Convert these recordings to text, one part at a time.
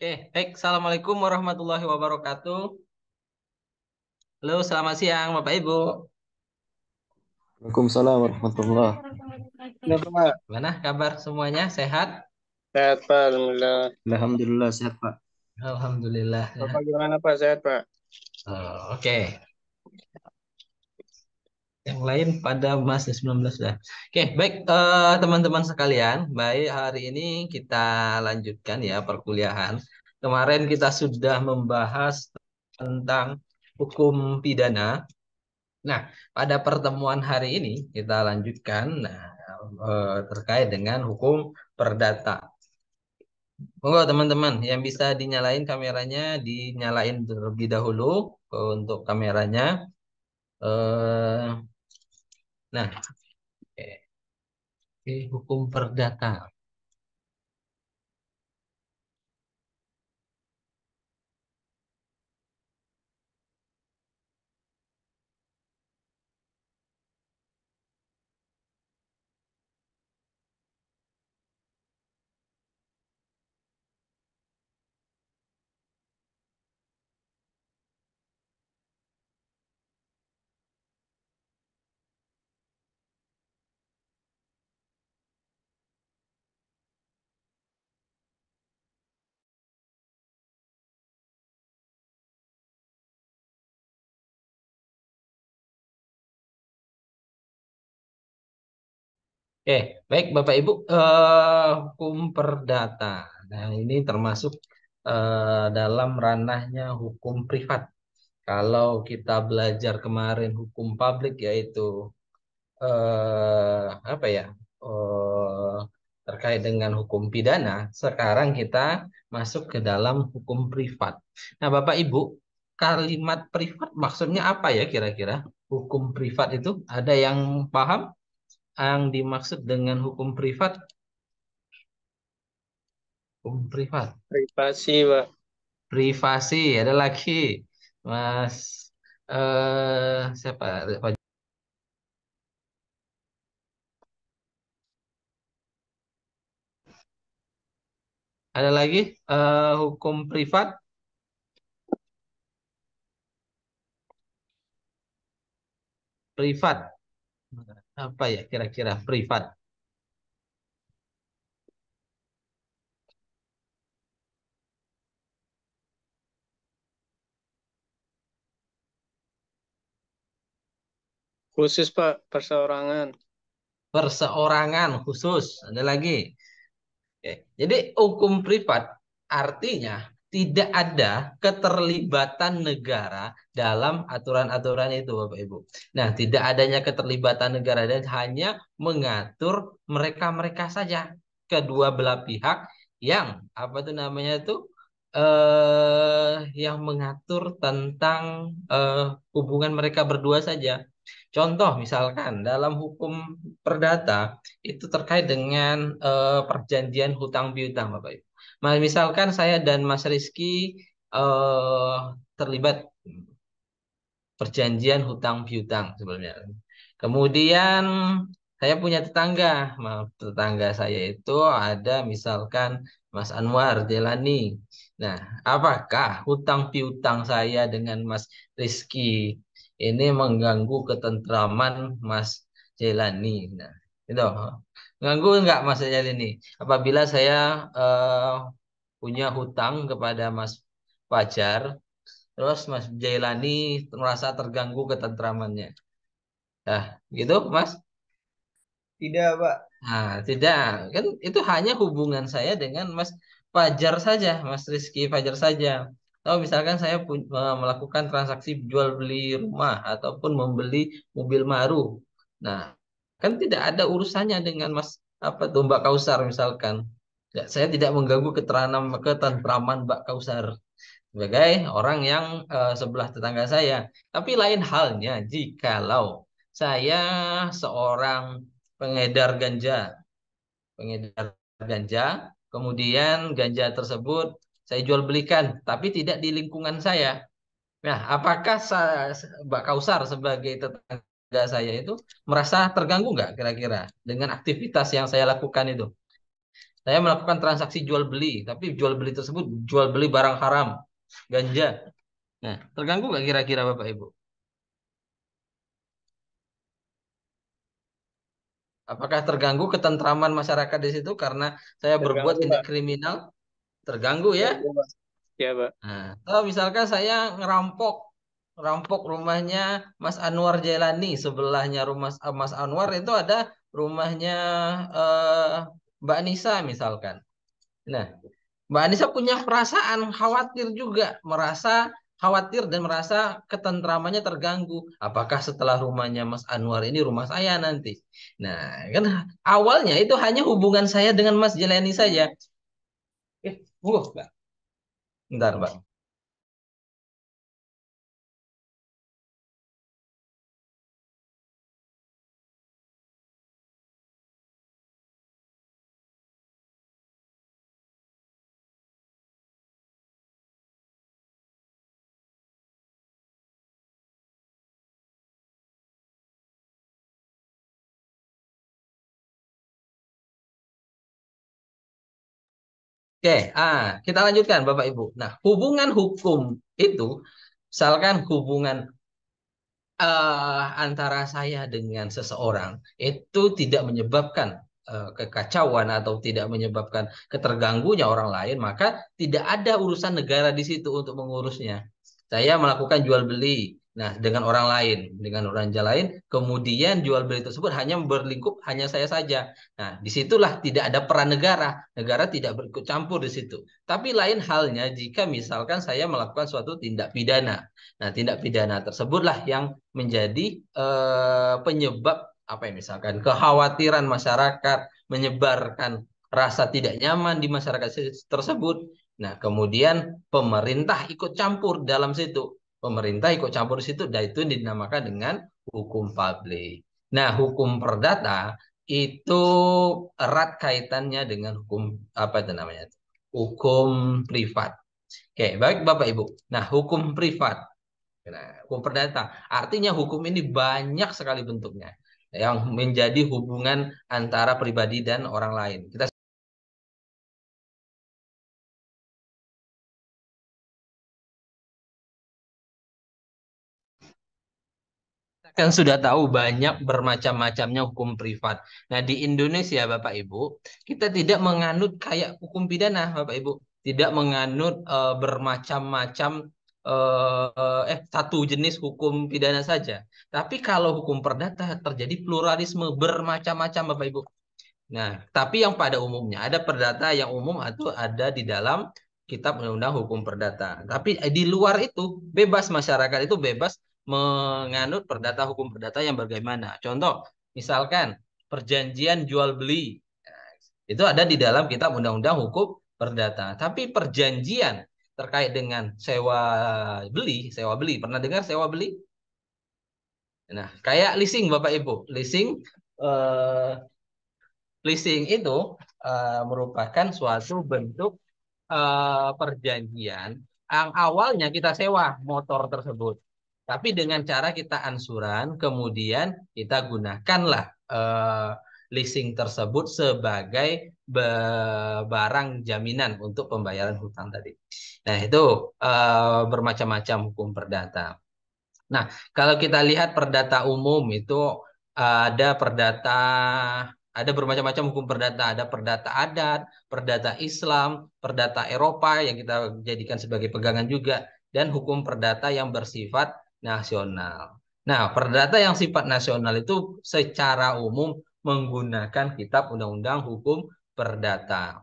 Oke, baik. Assalamualaikum warahmatullahi wabarakatuh. Halo, selamat siang, Bapak Ibu. Waalaikumsalam warahmatullah. Ya, Pak. Gimana kabar semuanya? Sehat? Sehat, Pak. Alhamdulillah. Alhamdulillah sehat Pak. Alhamdulillah. Bapak Sehat. gimana, Pak? Sehat, Pak. Oke. Yang lain pada masih 19 dah. Oke, baik teman-teman sekalian. Baik, hari ini kita lanjutkan ya perkuliahan. Kemarin kita sudah membahas tentang hukum pidana. Nah, pada pertemuan hari ini kita lanjutkan terkait dengan hukum perdata. Monggo teman-teman yang bisa dinyalain kameranya, dinyalain terlebih dahulu untuk kameranya. Eh, nah, oke. Oke, hukum perdata. Oke, baik Bapak Ibu, hukum perdata. Nah, ini termasuk dalam ranahnya hukum privat. Kalau kita belajar kemarin hukum publik yaitu apa ya eh, terkait dengan hukum pidana. Sekarang kita masuk ke dalam hukum privat. Nah, Bapak Ibu, kalimat privat maksudnya apa ya kira-kira? Hukum privat itu ada yang paham yang dimaksud dengan hukum privat? Hukum privat, Privasi, Pak. privasi. Ada lagi, Mas. Siapa? Ada lagi hukum privat, privat. Apa ya kira-kira privat? Khusus, Pak. Perseorangan. Perseorangan khusus. Ada lagi. Oke. Jadi hukum privat artinya tidak ada keterlibatan negara dalam aturan-aturan itu, Bapak Ibu. Nah, tidak adanya keterlibatan negara dan hanya mengatur mereka-mereka saja, kedua belah pihak yang apa itu namanya itu yang mengatur tentang hubungan mereka berdua saja. Contoh misalkan dalam hukum perdata itu terkait dengan perjanjian hutang piutang, Bapak Ibu. Misalkan saya dan Mas Rizky eh, terlibat perjanjian hutang piutang sebelumnya. Kemudian saya punya tetangga. Tetangga saya itu ada misalkan Mas Anwar Jelani. Nah, apakah hutang piutang saya dengan Mas Rizky ini mengganggu ketentraman Mas Jelani? Nah, itu mengganggu enggak Mas Jelani? Apabila saya eh, punya hutang kepada Mas Fajar, terus Mas Jailani merasa terganggu ketentramannya. Nah, gitu, Mas. Tidak, Pak. Nah, tidak. Kan itu hanya hubungan saya dengan Mas Fajar saja, Mas Rizky Fajar saja. Atau misalkan saya melakukan transaksi jual beli rumah ataupun membeli mobil baru. Nah, kan tidak ada urusannya dengan Mas apa tuh Mbak Kausar misalkan. Ya, saya tidak mengganggu ketentraman Mbak Kausar sebagai orang yang sebelah tetangga saya. Tapi lain halnya jikalau saya seorang pengedar ganja, pengedar ganja, kemudian ganja tersebut saya jual belikan, tapi tidak di lingkungan saya. Nah, apakah Mbak Kausar sebagai tetangga saya itu merasa terganggu nggak kira-kira dengan aktivitas yang saya lakukan itu? Saya melakukan transaksi jual beli, tapi jual beli tersebut jual beli barang haram, ganja. Nah, terganggu nggak kira-kira Bapak Ibu? Apakah terganggu ketentraman masyarakat di situ karena saya berbuat Terganggu, tindak Pak. kriminal? Terganggu ya? Terganggu, Pak. Ya, Pak. Nah, atau misalkan saya ngerampok rumahnya Mas Anwar Jailani, sebelahnya rumah Mas Anwar itu ada rumahnya eh, Mbak Nisa misalkan. Nah, Mbak Anissa punya perasaan khawatir juga, merasa khawatir dan merasa ketentramannya terganggu. Apakah setelah rumahnya Mas Anwar ini rumah saya nanti? Nah, kan awalnya itu hanya hubungan saya dengan Mas Jelani saja. Mbak. Bentar, Mbak. Oke, kita lanjutkan Bapak Ibu. Nah, hubungan hukum itu, misalkan hubungan antara saya dengan seseorang itu tidak menyebabkan kekacauan atau tidak menyebabkan keterganggunya orang lain, maka tidak ada urusan negara di situ untuk mengurusnya. Saya melakukan jual beli, nah dengan orang lain, dengan orang lain, kemudian jual beli tersebut hanya berlingkup hanya saya saja. Nah, disitulah tidak ada peran negara, negara tidak berikut campur di situ. Tapi lain halnya jika misalkan saya melakukan suatu tindak pidana. Nah, tindak pidana tersebutlah yang menjadi penyebab apa ya misalkan kekhawatiran masyarakat, menyebarkan rasa tidak nyaman di masyarakat tersebut. Nah, kemudian pemerintah ikut campur dalam situ. Pemerintah ikut campur di situ dan itu dinamakan dengan hukum publik. Nah, hukum perdata itu erat kaitannya dengan hukum apa itu namanya? Hukum privat. Oke, baik Bapak Ibu. Nah, hukum privat. Nah, hukum perdata. Artinya hukum ini banyak sekali bentuknya yang menjadi hubungan antara pribadi dan orang lain. Kita kan sudah tahu banyak bermacam-macamnya hukum privat. Nah, di Indonesia, Bapak Ibu, kita tidak menganut kayak hukum pidana, Bapak Ibu. Tidak menganut bermacam-macam satu jenis hukum pidana saja. Tapi kalau hukum perdata terjadi pluralisme bermacam-macam, Bapak Ibu. Nah, tapi yang pada umumnya ada perdata yang umum atau ada di dalam Kitab Undang-Undang Hukum Perdata. Tapi di luar itu bebas masyarakat itu bebas menganut perdata hukum perdata yang bagaimana. Contoh, misalkan perjanjian jual beli. Nah, itu ada di dalam Kitab Undang-Undang Hukum Perdata. Tapi perjanjian terkait dengan sewa beli, pernah dengar sewa beli? Nah, kayak leasing Bapak Ibu. Eh, Leasing itu merupakan suatu bentuk perjanjian yang awalnya kita sewa motor tersebut. Tapi dengan cara kita ansuran, kemudian kita gunakanlah leasing tersebut sebagai barang jaminan untuk pembayaran hutang tadi. Nah, itu bermacam-macam hukum perdata. Nah, kalau kita lihat perdata umum itu ada bermacam-macam hukum perdata, ada perdata adat, perdata Islam, perdata Eropa yang kita jadikan sebagai pegangan juga, dan hukum perdata yang bersifat nasional. Nah, perdata yang sifat nasional itu secara umum menggunakan Kitab Undang-Undang Hukum Perdata.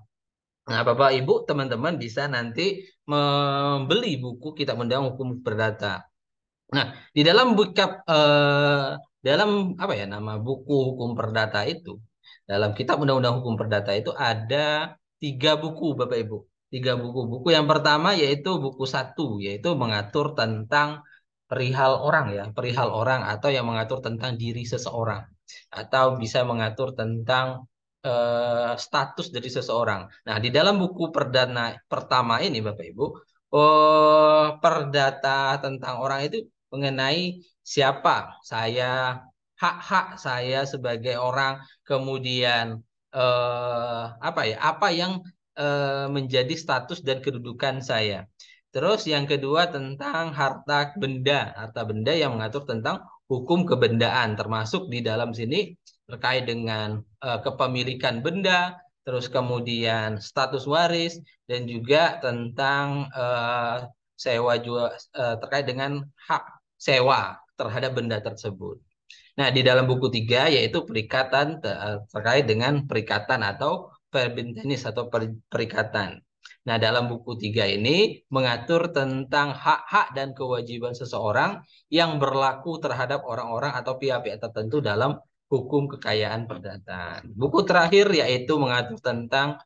Nah, Bapak Ibu, teman-teman bisa nanti membeli buku Kitab Undang-Undang Hukum Perdata. Nah, di dalam dalam apa ya nama buku hukum perdata itu, dalam Kitab Undang-Undang Hukum Perdata itu ada tiga buku, Bapak Ibu. Tiga buku. Buku yang pertama yaitu buku satu, yaitu mengatur tentang perihal orang ya, perihal orang atau yang mengatur tentang diri seseorang, atau bisa mengatur tentang status dari seseorang. Nah, di dalam buku perdana pertama ini, Bapak Ibu, perdata tentang orang itu mengenai siapa saya, hak-hak saya sebagai orang, kemudian apa yang menjadi status dan kedudukan saya. Terus yang kedua tentang harta benda yang mengatur tentang hukum kebendaan, termasuk di dalam sini terkait dengan kepemilikan benda, terus kemudian status waris, dan juga tentang sewa jual terkait dengan hak sewa terhadap benda tersebut. Nah, di dalam buku 3 yaitu terkait dengan perikatan atau verbintenis atau perikatan. Nah, dalam buku 3 ini mengatur tentang hak-hak dan kewajiban seseorang yang berlaku terhadap orang-orang atau pihak-pihak tertentu dalam hukum kekayaan perdata. Buku terakhir yaitu mengatur tentang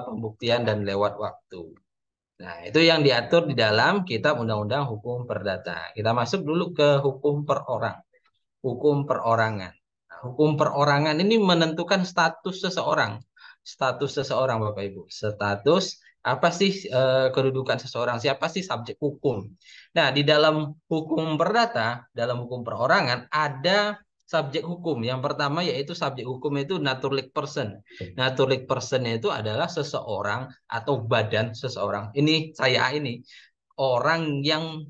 pembuktian dan lewat waktu. Nah, itu yang diatur di dalam Kitab Undang-Undang Hukum Perdata. Kita masuk dulu ke hukum perorangan. Nah, hukum perorangan ini menentukan status seseorang. Status seseorang, Bapak Ibu. Status apa sih kedudukan seseorang? Siapa sih subjek hukum? Nah, di dalam hukum perdata, dalam hukum perorangan ada subjek hukum. Yang pertama yaitu subjek hukum itu naturalik person. Naturalik person itu adalah seseorang atau badan seseorang. Ini saya ini orang yang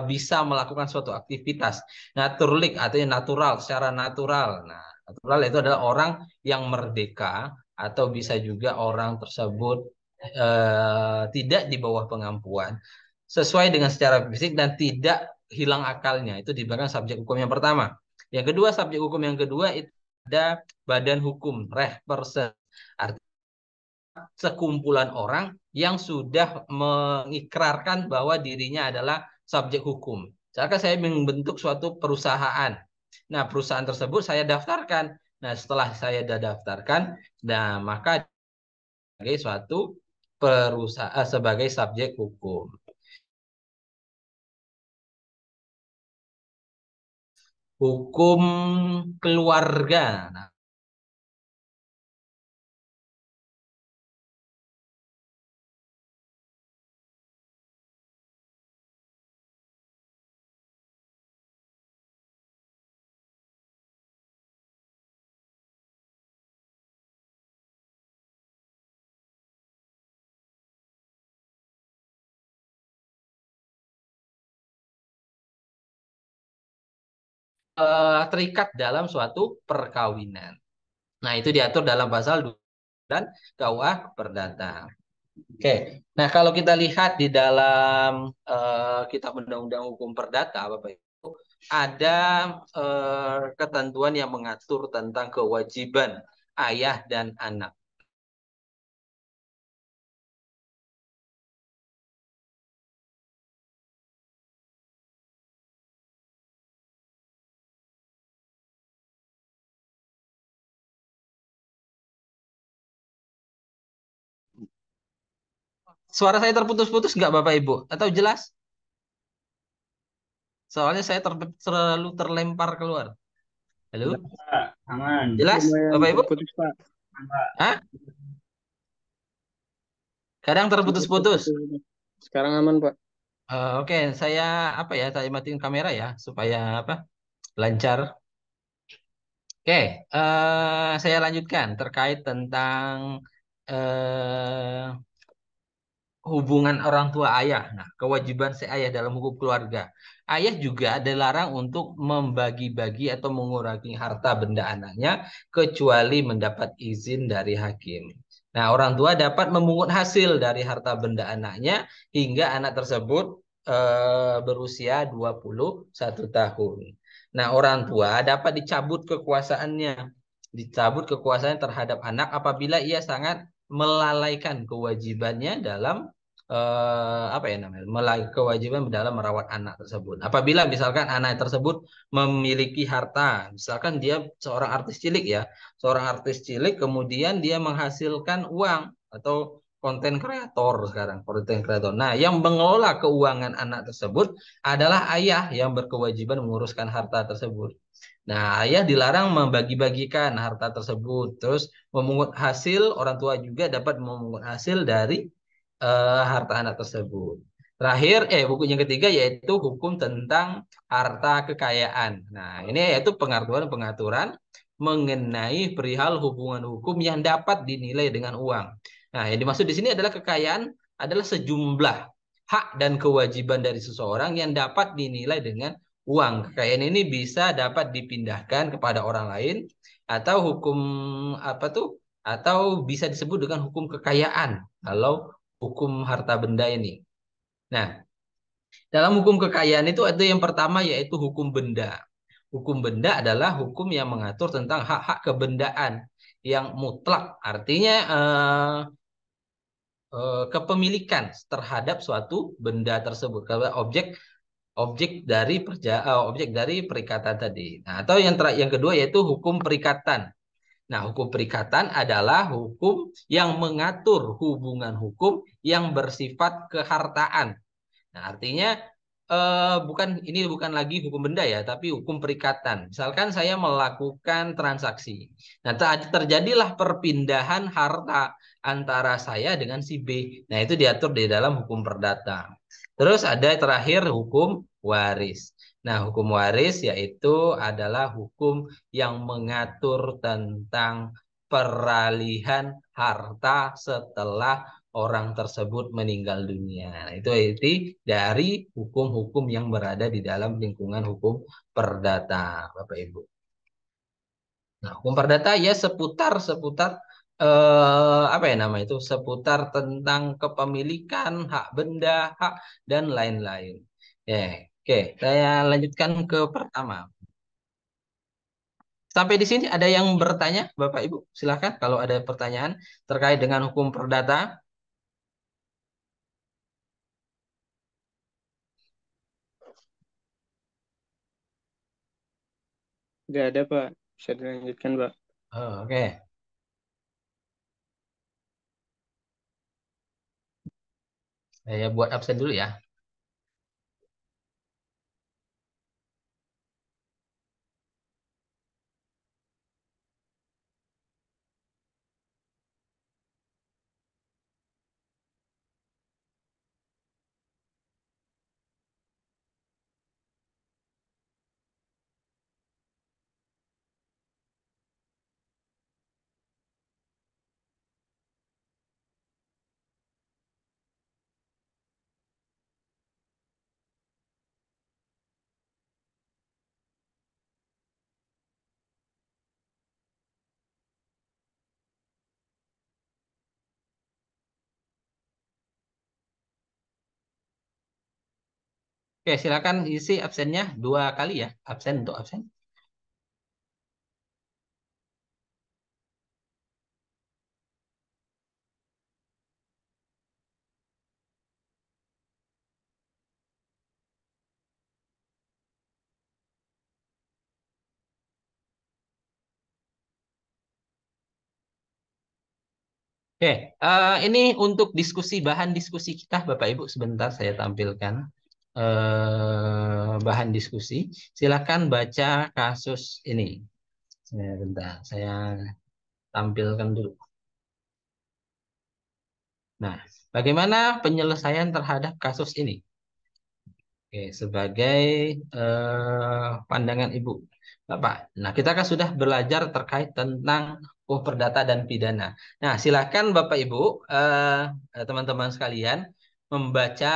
bisa melakukan suatu aktivitas naturalik atau yang natural secara natural. Nah, natural itu adalah orang yang merdeka atau bisa juga orang tersebut tidak di bawah pengampuan sesuai dengan secara fisik dan tidak hilang akalnya. Itu dibilang subjek hukum yang pertama. Yang kedua, subjek hukum yang kedua itu ada badan hukum, reh person. Sekumpulan orang yang sudah mengikrarkan bahwa dirinya adalah subjek hukum. Misalkan saya membentuk suatu perusahaan. Nah, perusahaan tersebut saya daftarkan. Nah, setelah saya daftarkan, nah maka sebagai suatu perusahaan sebagai subjek hukum. Hukum keluarga. Nah, terikat dalam suatu perkawinan. Nah, itu diatur dalam pasal 2 dan KUA Perdata. Oke, nah kalau kita lihat di dalam Kitab Undang-Undang Hukum Perdata, Bapak Ibu, ada ketentuan yang mengatur tentang kewajiban ayah dan anak. Suara saya terputus-putus nggak Bapak Ibu? Atau jelas? Soalnya saya terlalu terlempar keluar. Halo? Enggak, Pak. Aman. Jelas Lumayan Bapak Ibu? terputus, Pak. Aman, Pak. Hah? Kadang Sedikit terputus-putus. terputus. Sekarang aman, Pak. Oke, saya saya matiin kamera ya supaya lancar. Oke, saya lanjutkan terkait tentang eh, hubungan orang tua ayah. Nah, kewajiban si ayah dalam hukum keluarga. Ayah juga dilarang untuk membagi-bagi atau mengurangi harta benda anaknya kecuali mendapat izin dari hakim. Nah, orang tua dapat memungut hasil dari harta benda anaknya hingga anak tersebut berusia 21 tahun. Nah, orang tua dapat dicabut kekuasaannya. Dicabut kekuasaan terhadap anak apabila ia sangat melalaikan kewajibannya dalam kewajiban dalam merawat anak tersebut. Apabila misalkan anak tersebut memiliki harta, misalkan dia seorang artis cilik ya, seorang artis cilik kemudian dia menghasilkan uang atau konten kreator sekarang, konten kreator. Nah, yang mengelola keuangan anak tersebut adalah ayah yang berkewajiban menguruskan harta tersebut. Nah, ayah dilarang membagi-bagikan harta tersebut. Terus memungut hasil, orang tua juga dapat memungut hasil dari harta anak tersebut. Terakhir, buku yang ketiga yaitu hukum tentang harta kekayaan. Nah, ini yaitu pengaturan-pengaturan mengenai perihal hubungan hukum yang dapat dinilai dengan uang. Nah, yang dimaksud di sini adalah kekayaan adalah sejumlah hak dan kewajiban dari seseorang yang dapat dinilai dengan uang. Kekayaan ini bisa dapat dipindahkan kepada orang lain atau hukum apa tuh? Atau bisa disebut dengan hukum kekayaan kalau hukum harta benda ini. Nah, dalam hukum kekayaan itu ada yang pertama yaitu hukum benda. Hukum benda adalah hukum yang mengatur tentang hak-hak kebendaan yang mutlak, artinya kepemilikan terhadap suatu benda tersebut, kalau objek dari perikatan tadi. Nah, atau yang kedua yaitu hukum perikatan. Nah, hukum perikatan adalah hukum yang mengatur hubungan hukum yang bersifat kehartaan. Nah, artinya bukan lagi hukum benda ya, tapi hukum perikatan. Misalkan saya melakukan transaksi. Nah, terjadilah perpindahan harta antara saya dengan si B. Nah, itu diatur di dalam hukum perdata. Terus ada terakhir hukum waris. Nah, hukum waris yaitu adalah hukum yang mengatur tentang peralihan harta setelah orang tersebut meninggal dunia. Nah, itu dari hukum-hukum yang berada di dalam lingkungan hukum perdata, Bapak Ibu. Nah, hukum perdata ya seputar apa ya nama itu? Seputar tentang kepemilikan, hak benda, hak dan lain-lain. Ya, oke, saya lanjutkan ke pertama. Sampai di sini ada yang bertanya, Bapak Ibu? Silakan kalau ada pertanyaan terkait dengan hukum perdata. Nggak ada, Pak. Bisa dilanjutkan, Pak. Oh, oke. Saya buat absen dulu ya. Oke, silakan isi absennya 2 kali ya. Absen untuk absen. Oke, ini untuk bahan diskusi kita, Bapak Ibu. Sebentar saya tampilkan bahan diskusi. Silakan baca kasus ini. Bentar, saya tampilkan dulu. Nah, bagaimana penyelesaian terhadap kasus ini? Oke, sebagai pandangan Ibu, Bapak. Nah, kita kan sudah belajar terkait tentang perdata dan pidana. Nah, silakan Bapak Ibu, teman-teman sekalian, membaca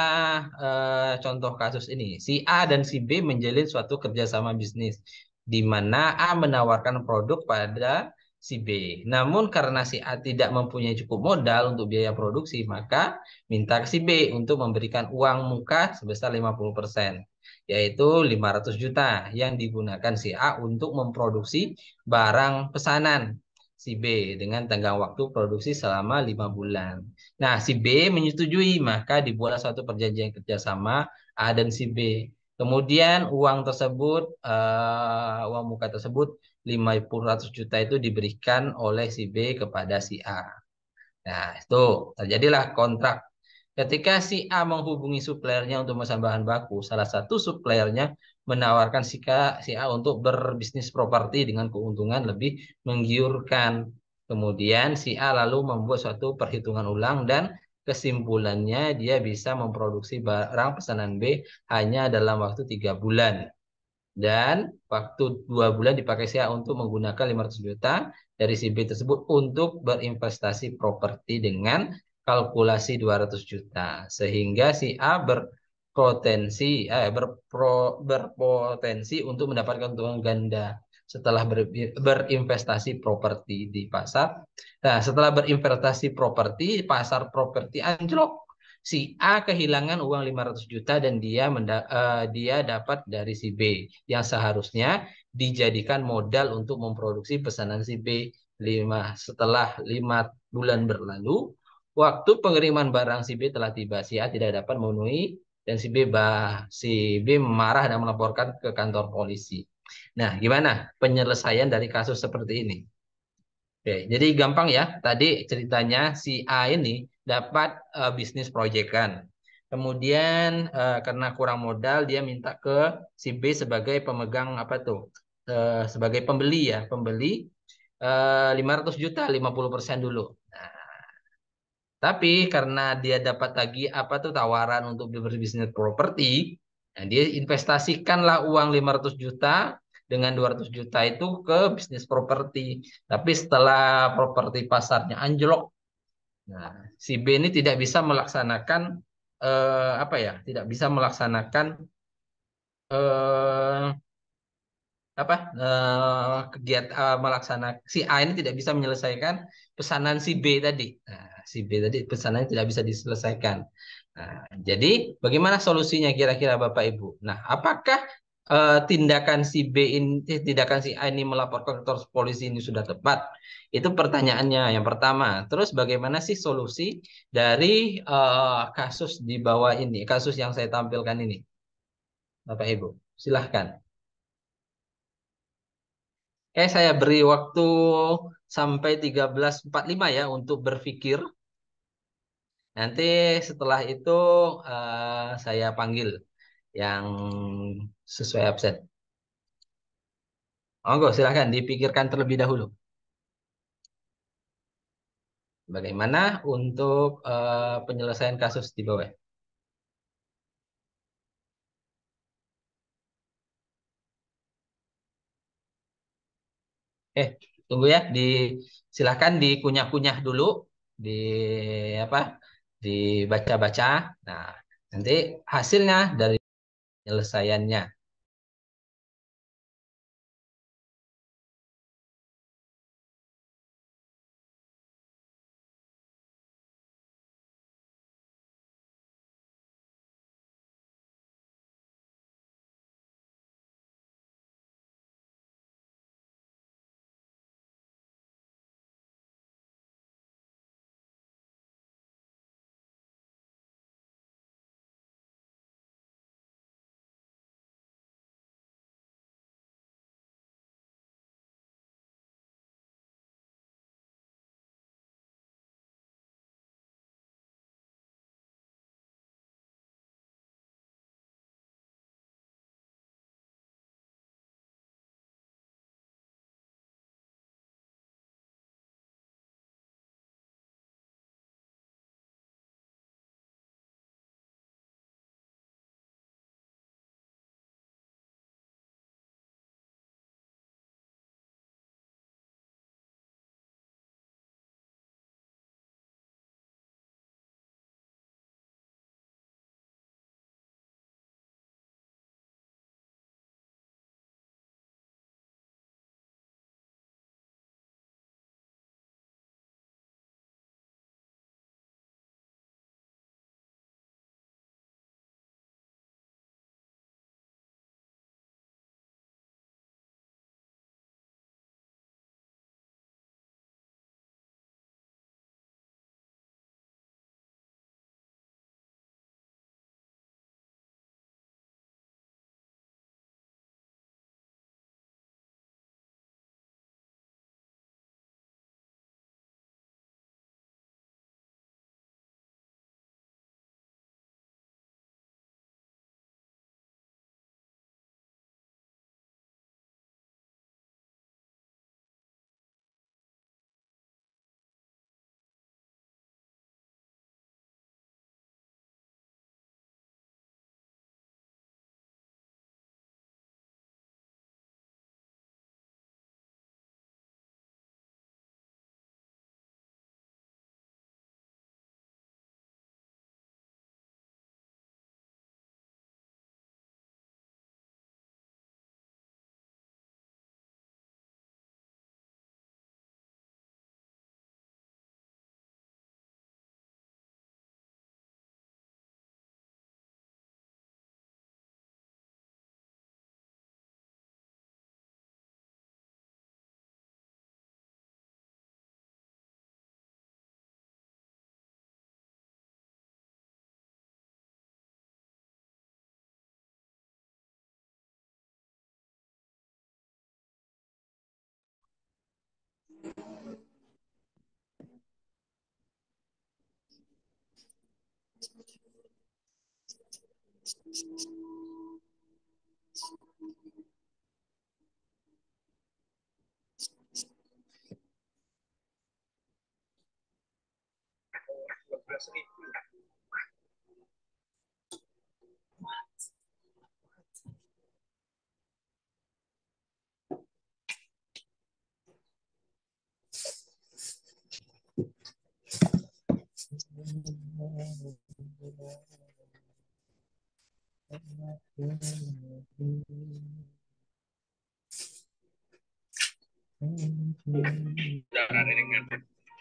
contoh kasus ini. Si A dan si B menjalin suatu kerjasama bisnis, di mana A menawarkan produk pada si B. Namun karena si A tidak mempunyai cukup modal untuk biaya produksi, maka minta ke si B untuk memberikan uang muka sebesar 50%, yaitu 500 juta yang digunakan si A untuk memproduksi barang pesanan si B dengan tenggang waktu produksi selama 5 bulan. Nah, si B menyetujui, maka dibuatlah suatu perjanjian kerjasama A dan si B. Kemudian uang muka tersebut 500 juta itu diberikan oleh si B kepada si A. Nah, itu terjadilah kontrak. Ketika si A menghubungi suppliernya untuk memesan bahan baku, salah satu suppliernya menawarkan si A untuk berbisnis properti dengan keuntungan lebih menggiurkan. Kemudian si A lalu membuat suatu perhitungan ulang dan kesimpulannya dia bisa memproduksi barang pesanan B hanya dalam waktu 3 bulan. dan waktu 2 bulan dipakai si A untuk menggunakan 500 juta dari si B tersebut untuk berinvestasi properti dengan kalkulasi 200 juta. Sehingga si A berpotensi untuk mendapatkan keuntungan ganda setelah berinvestasi properti di pasar. Nah, setelah berinvestasi properti, pasar properti anjlok. Si A kehilangan uang 500 juta dan dia dapat dari si B yang seharusnya dijadikan modal untuk memproduksi pesanan si B. Setelah 5 bulan berlalu, waktu pengiriman barang si B telah tiba. Si A tidak dapat memenuhi dan si B marah dan melaporkan ke kantor polisi. Nah, gimana penyelesaian dari kasus seperti ini? Oke, jadi gampang ya. Tadi ceritanya si A ini dapat bisnis proyekan. Kemudian karena kurang modal dia minta ke si B sebagai pemegang apa tuh? Sebagai pembeli ya, pembeli 500 juta, 50% dulu. Tapi karena dia dapat lagi apa tuh tawaran untuk berbisnis properti, nah dia investasikanlah uang 500 juta dengan 200 juta itu ke bisnis properti. Tapi setelah properti pasarnya anjlok, nah, si B ini tidak bisa melaksanakan apa ya? Tidak bisa melaksanakan eh, apa kegiatan melaksanakan si A ini tidak bisa menyelesaikan pesanan si B tadi. Nah, si B tadi pesanannya tidak bisa diselesaikan. Nah, jadi bagaimana solusinya kira-kira Bapak Ibu? Nah, apakah tindakan si A ini melapor ke kantor polisi ini sudah tepat? Itu pertanyaannya yang pertama. Terus bagaimana sih solusi dari kasus di bawah ini, kasus yang saya tampilkan ini, Bapak Ibu? Silahkan. Saya beri waktu sampai 13.45 ya untuk berpikir. Nanti setelah itu saya panggil yang sesuai absen. Monggo, silahkan dipikirkan terlebih dahulu. Bagaimana untuk penyelesaian kasus di bawah? Tunggu ya. Silahkan dikunyah-kunyah dulu, di apa? Dibaca-baca. Nah, nanti hasilnya dari penyelesaiannya. Di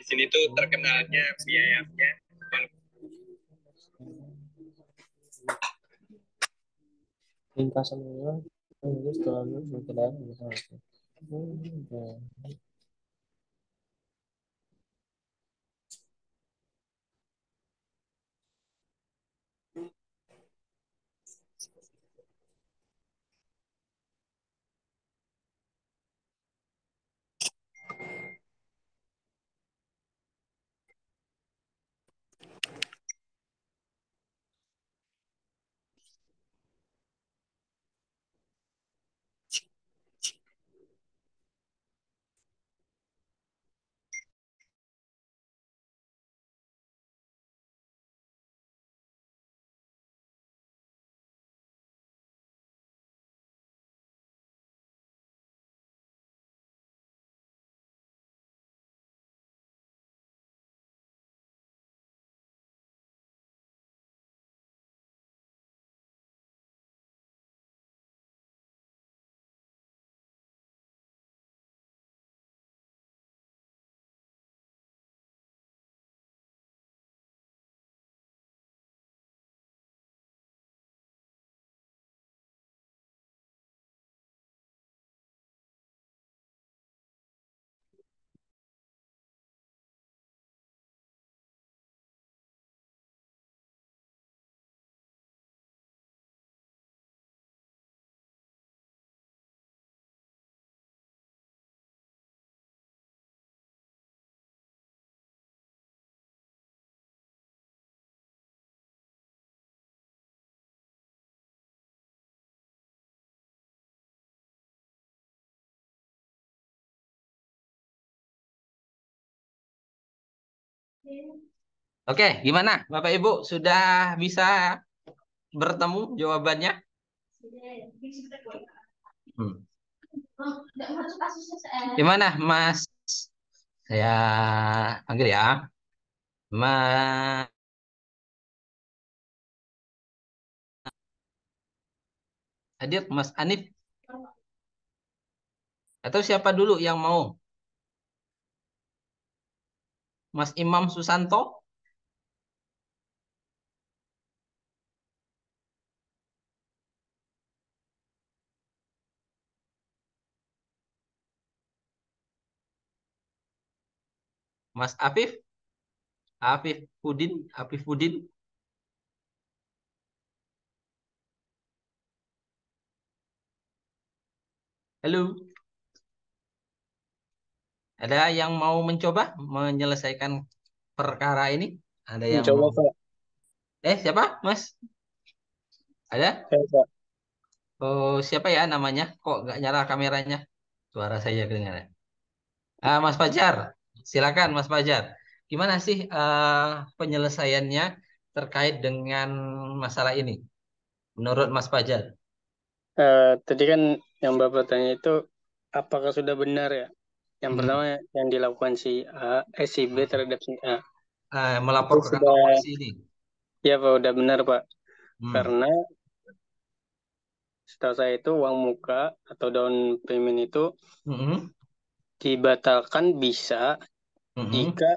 sini tuh terkenalnya biayanya. Ringkasannya terus terlalu berkelan Oke, gimana Bapak Ibu? Sudah bisa bertemu jawabannya? Hmm. Gimana Mas? Saya panggil ya. Mas hadir Mas Anif atau siapa dulu yang mau? Mas Imam Susanto? Mas Afif? Afif Pudin? Halo, ada yang mau mencoba menyelesaikan perkara ini? Ada yang Mencoba mau? Pak. Siapa, Mas? Ada? Saya Pak. Oh, siapa ya namanya? Kok nggak nyala kameranya? Suara saya kedengaran. Mas Fajar, silakan Mas Fajar. Gimana sih penyelesaiannya terkait dengan masalah ini? Menurut Mas Fajar? Tadi kan yang Bapak tanya itu apakah sudah benar ya? Yang Hmm. pertama yang dilakukan si B terhadap si A. Itu Melapor ke sudah, kantor polisi ini. ya Pak, udah benar Pak. Hmm. Karena setahu saya itu uang muka atau down payment itu Hmm. dibatalkan bisa Hmm. jika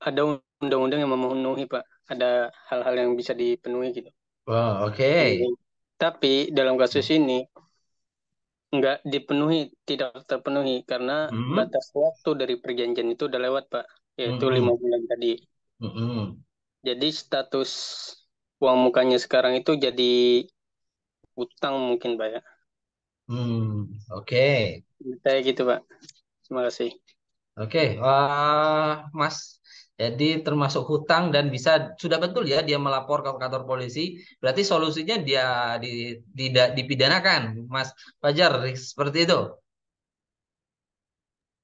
ada undang-undang yang memenuhi Pak. Ada hal-hal yang bisa dipenuhi gitu. Oh, oke. Tapi dalam kasus ini nggak dipenuhi, tidak terpenuhi karena Hmm. batas waktu dari perjanjian itu udah lewat, Pak, yaitu lima Hmm. bulan tadi. Hmm. Jadi status uang mukanya sekarang itu jadi utang mungkin, Pak ya. Oke. Saya gitu, Pak. Terima kasih. Oke, Mas. Jadi termasuk hutang dan bisa sudah betul ya dia melapor ke kantor polisi. Berarti solusinya dia tidak dipidanakan, Mas Fajar, seperti itu.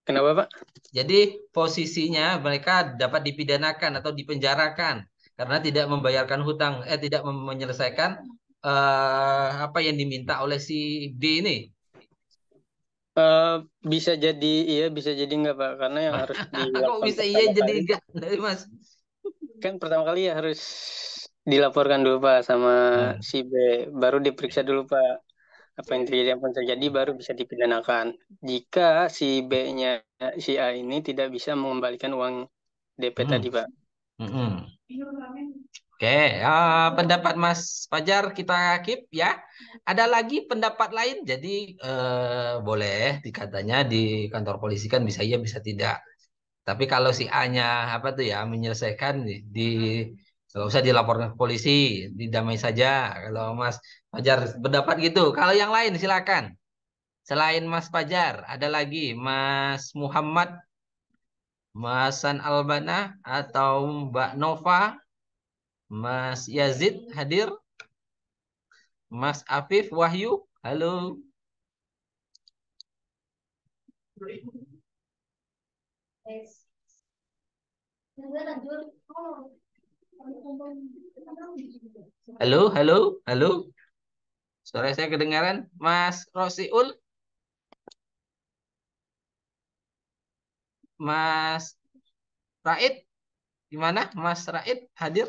Kenapa, Pak? Jadi posisinya mereka dapat dipidanakan atau dipenjarakan karena tidak membayarkan hutang, tidak menyelesaikan apa yang diminta oleh si B ini. Eh, bisa jadi iya, bisa jadi enggak, Pak, karena yang harus Kok dilakukan bisa iya pertama jadi kali enggak dari Mas? kan pertama kali ya harus dilaporkan dulu, Pak, sama Nah, si B, baru diperiksa dulu, Pak, apa yang terjadi, apa yang terjadi, baru bisa dipidanakan. Jika si B-nya, si A ini tidak bisa mengembalikan uang DP tadi, hmm, Pak. hmm. Oke, pendapat Mas Fajar kita keep ya. Ada lagi pendapat lain, jadi boleh dikatanya di kantor polisi kan bisa iya bisa tidak. Tapi kalau si A-nya apa tuh ya menyelesaikan di nggak usah dilaporkan ke polisi, didamai saja. Kalau Mas Fajar pendapat gitu. Kalau yang lain silakan. Selain Mas Fajar, ada lagi Mas Muhammad, Mas San Albana atau Mbak Nova, Mas Yazid hadir, Mas Afif Wahyu. Halo. Halo, halo, halo. Suara saya kedengaran. Mas Rosiul, Mas Raid, gimana? Mas Raid hadir?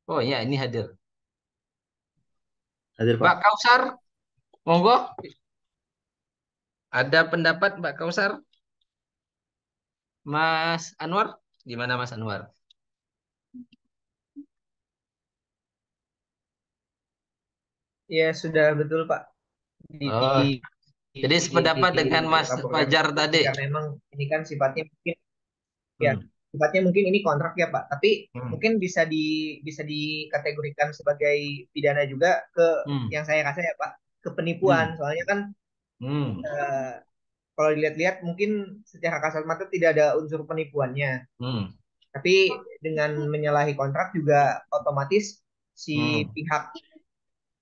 Oh ya, ini hadir. Hadir, Mbak Pak. Kausar, monggo. Ada pendapat Mbak Kausar? Mas Anwar, gimana Mas Anwar? Ya, sudah betul, Pak. Oh, jadi sependapat dengan Mas Dilaporkan ke Fajar polisi tadi. karena memang ini kan sifatnya mungkin ya, Hmm, sifatnya mungkin ini kontrak ya, Pak. Tapi hmm, mungkin bisa dikategorikan sebagai pidana juga ke hmm, yang saya rasa ya, Pak, ke penipuan. hmm, Soalnya kan hmm, eh, kalau dilihat-lihat mungkin secara kasat mata tidak ada unsur penipuannya. hmm, Tapi dengan menyalahi kontrak juga otomatis si hmm. pihak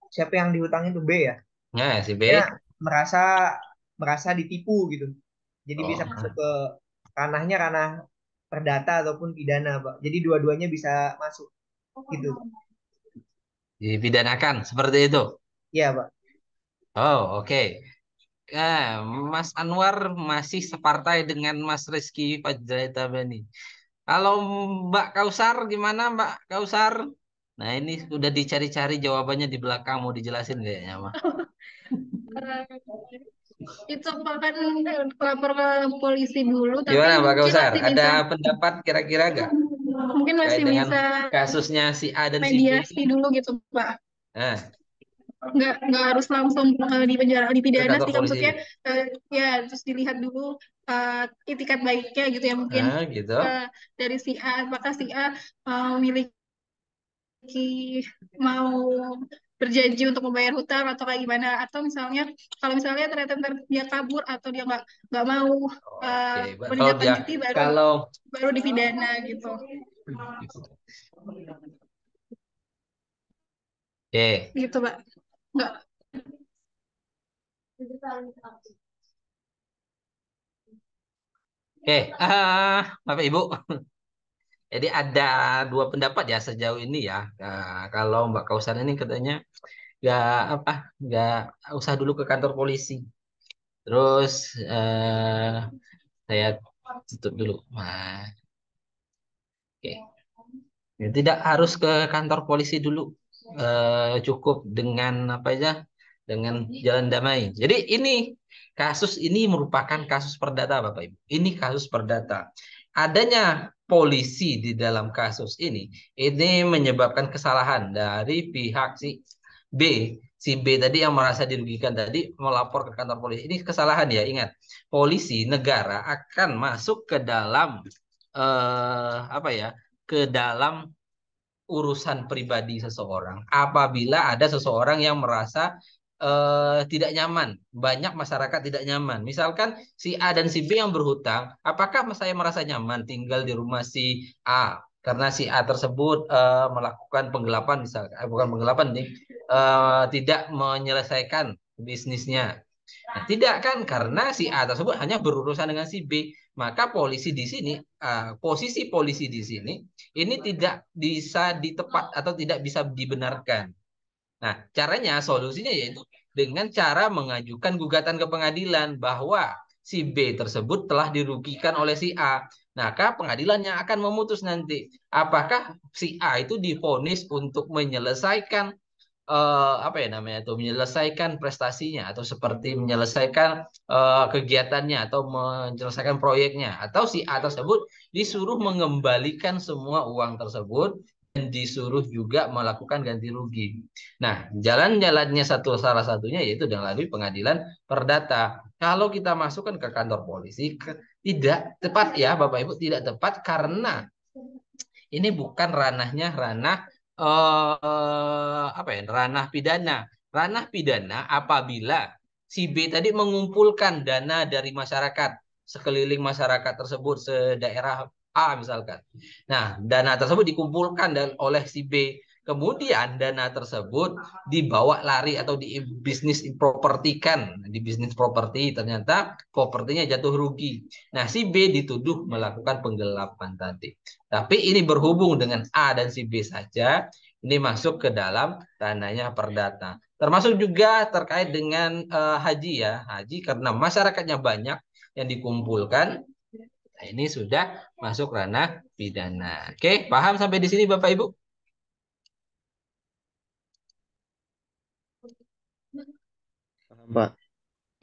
siapa yang dihutangin itu B ya, Nah, si dia B. merasa merasa ditipu gitu. Jadi bisa Oh, masuk ke ranahnya ranah perdata ataupun pidana, Pak. Jadi dua-duanya bisa masuk gitu. dipidanakan seperti itu. Iya, Pak. Oh, oke. Nah, Mas Anwar masih separtai dengan Mas Rizky Fajraitabani. Kalau Mbak Kausar gimana Mbak Kausar? Nah ini udah dicari-cari jawabannya di belakang mau dijelasin kayaknya mah. Itu bahkan lapor ke polisi dulu, tapi Gimana Mbak mungkin Kausar? masih Ada bisa, pendapat kira-kira gak mungkin terkait masih dengan bisa kasusnya si A dan si B mediasi ini? dulu gitu, Pak. Nah, Nggak harus langsung di penjara, ke dipidana kantor sih, Kak. polisi Maksudnya dulu. ya terus dilihat dulu itikat baiknya gitu ya, mungkin Nah, gitu. eh, dari si A, apakah si A memiliki mau berjanji untuk membayar hutang atau kayak gimana, atau misalnya kalau misalnya ternyata ntar dia kabur atau dia nggak mau Oke, kalau dia menindaklanjuti, baru kalau baru dipidana gitu. Oke, Gitu, Pak. Nggak. oke, Bapak Ibu. Jadi ada dua pendapat ya sejauh ini ya. Nah, kalau Mbak Kausan ini katanya nggak apa nggak usah dulu ke kantor polisi. Terus saya tutup dulu. Nah, oke. Ya, tidak harus ke kantor polisi dulu. Cukup dengan apa aja dengan jalan damai. Jadi ini kasus ini merupakan kasus perdata Bapak Ibu. Ini kasus perdata. Adanya polisi di dalam kasus ini menyebabkan kesalahan dari pihak si B. Si B tadi yang merasa dirugikan tadi melapor ke kantor polisi. Ini kesalahan ya, ingat. Polisi negara akan masuk ke dalam apa ya? Ke dalam urusan pribadi seseorang apabila ada seseorang yang merasa tidak nyaman. Banyak masyarakat tidak nyaman. Misalkan si A dan si B yang berhutang, apakah saya merasa nyaman tinggal di rumah si A? Karena si A tersebut melakukan penggelapan, misalkan, bukan penggelapan nih, tidak menyelesaikan bisnisnya. Nah, tidak kan karena si A tersebut hanya berurusan dengan si B. Maka polisi di sini, posisi polisi di sini, ini tidak bisa ditepat atau tidak bisa dibenarkan. Nah, caranya, solusinya yaitu dengan cara mengajukan gugatan ke pengadilan bahwa si B tersebut telah dirugikan oleh si A. Maka pengadilan yang akan memutus nanti apakah si A itu divonis untuk menyelesaikan apa ya namanya itu menyelesaikan prestasinya atau seperti menyelesaikan kegiatannya atau menyelesaikan proyeknya atau si A tersebut disuruh mengembalikan semua uang tersebut dan disuruh juga melakukan ganti rugi. Nah, jalan-jalannya salah satunya yaitu melalui pengadilan perdata. Kalau kita masukkan ke kantor polisi, tidak tepat ya Bapak Ibu, tidak tepat karena ini bukan ranah apa ya ranah pidana. Ranah pidana apabila si B tadi mengumpulkan dana dari masyarakat sekeliling masyarakat tersebut sedaerah A misalkan. Nah, dana tersebut dikumpulkan oleh si B. Kemudian dana tersebut dibawa lari atau di bisnis properti ternyata propertinya jatuh rugi. Nah, si B dituduh melakukan penggelapan tadi. Tapi ini berhubung dengan A dan si B saja, ini masuk ke dalam ranahnya perdata. Termasuk juga terkait dengan haji ya. Haji karena masyarakatnya banyak yang dikumpulkan, nah ini sudah masuk ranah pidana. Oke, paham sampai di sini Bapak Ibu? Pak.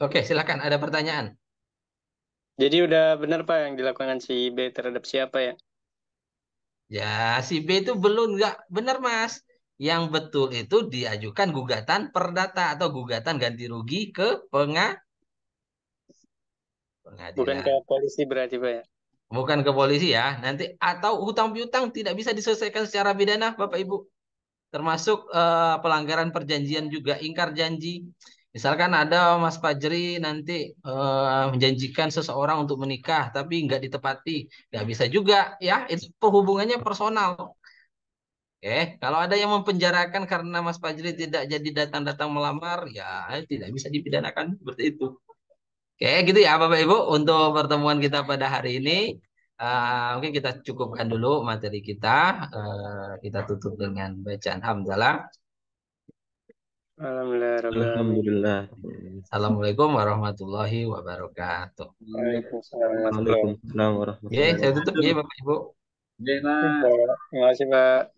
Oke, silakan. Ada pertanyaan? Jadi udah benar Pak yang dilakukan si B terhadap siapa ya? Ya, si B itu belum nggak benar Mas. Yang betul itu diajukan gugatan perdata atau gugatan ganti rugi ke Bukan ke pengadilan. polisi berarti Pak ya? Bukan ke polisi ya. Nanti atau hutang piutang tidak bisa diselesaikan secara pidana Bapak Ibu. Termasuk pelanggaran perjanjian juga, ingkar janji. Misalkan ada Mas Fajri nanti menjanjikan seseorang untuk menikah, tapi nggak ditepati. Nggak bisa juga, ya. Itu hubungannya personal. Oke, kalau ada yang mempenjarakan karena Mas Fajri tidak jadi datang-datang melamar, ya tidak bisa dipidanakan seperti itu. Oke, gitu ya Bapak Ibu untuk pertemuan kita pada hari ini. Mungkin kita cukupkan dulu materi kita. Kita tutup dengan bacaan hamdalah. Alhamdulillah. Assalamualaikum warahmatullahi wabarakatuh. Waalaikumsalam warahmatullahi wabarakatuh. Waalaikumsalam Oke, warahmatullahi saya tutup ya Bapak Ibu. Terima kasih Pak.